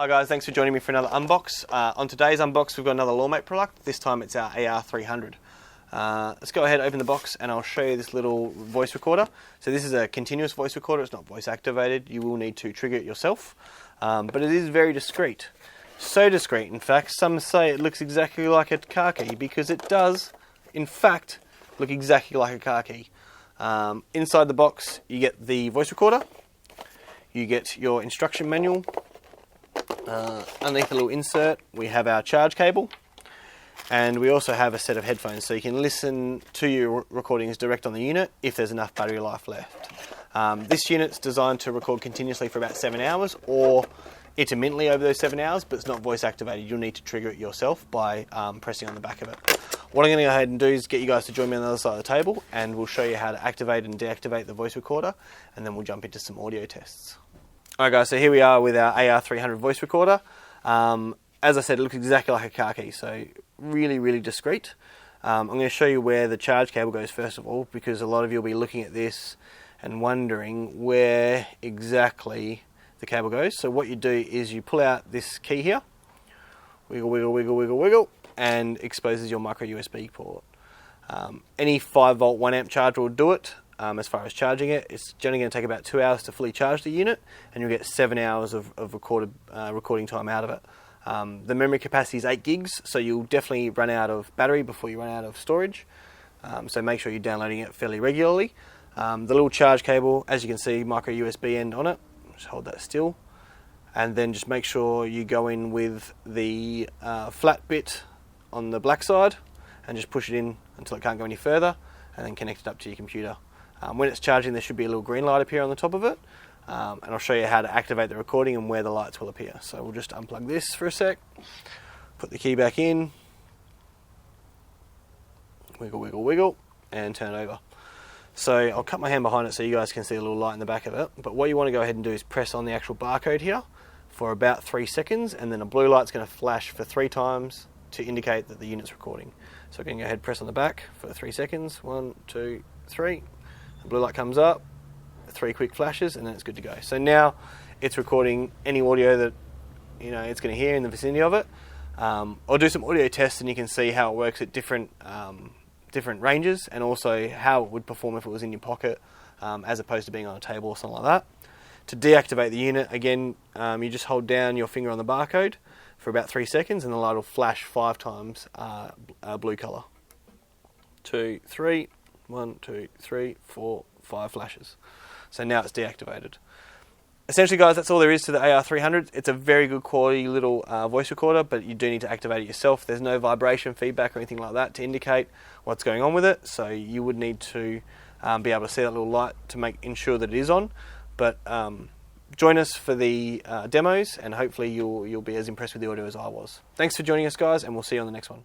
Hi guys, thanks for joining me for another unbox. On today's unbox we've got another LawMate product. This time it's our AR-300. Let's go ahead, open the box, and I'll show you this little voice recorder. So this is a continuous voice recorder, it's not voice activated. You will need to trigger it yourself, but it is very discreet. So discreet, in fact, some say it looks exactly like a car key, because it does, in fact, look exactly like a car key. Inside the box you get the voice recorder, you get your instruction manual. Underneath the little insert we have our charge cable, and we also have a set of headphones so you can listen to your recordings direct on the unit if there's enough battery life left. This unit's designed to record continuously for about 7 hours or intermittently over those 7 hours, but it's not voice activated. You'll need to trigger it yourself by pressing on the back of it. What I'm going to go ahead and do is get you guys to join me on the other side of the table, and we'll show you how to activate and deactivate the voice recorder, and then we'll jump into some audio tests. Alright guys, so here we are with our AR-300 voice recorder. As I said, it looks exactly like a car key, so really discreet. I'm going to show you where the charge cable goes first of all, because a lot of you will be looking at this and wondering where exactly the cable goes. So what you do is you pull out this key here, wiggle, and exposes your micro USB port. Any 5-volt 1 amp charger will do it. As far as charging it, it's generally going to take about 2 hours to fully charge the unit, and you'll get 7 hours of recording time out of it. The memory capacity is 8 gigs, so you'll definitely run out of battery before you run out of storage. So make sure you're downloading it fairly regularly. The little charge cable, as you can see, micro USB end on it. Just hold that still, and then just make sure you go in with the flat bit on the black side, and just push it in until it can't go any further, and then connect it up to your computer. When it's charging, there should be a little green light appear on the top of it, and I'll show you how to activate the recording and where the lights will appear. So we'll just unplug this for a sec, put the key back in, wiggle, and turn it over. So I'll cut my hand behind it so you guys can see a little light in the back of it, but what you want to go ahead and do is press on the actual barcode here for about 3 seconds, and then a blue light's going to flash for 3 times to indicate that the unit's recording. So I'm going to go ahead and press on the back for 3 seconds, 1, 2, 3. The blue light comes up, 3 quick flashes, and then it's good to go. So now it's recording any audio that it's going to hear in the vicinity of it. I'll do some audio tests and you can see how it works at different ranges, and also how it would perform if it was in your pocket as opposed to being on a table or something like that. To deactivate the unit, again, you just hold down your finger on the barcode for about 3 seconds, and the light will flash 5 times blue colour. 2, 3. 1, 2, 3, 4, 5 flashes. So now it's deactivated. Essentially guys, that's all there is to the AR-300. It's a very good quality little voice recorder, but you do need to activate it yourself. There's no vibration feedback or anything like that to indicate what's going on with it, so you would need to be able to see that little light to ensure that it is on. But join us for the demos, and hopefully you'll be as impressed with the audio as I was. Thanks for joining us guys, and we'll see you on the next one.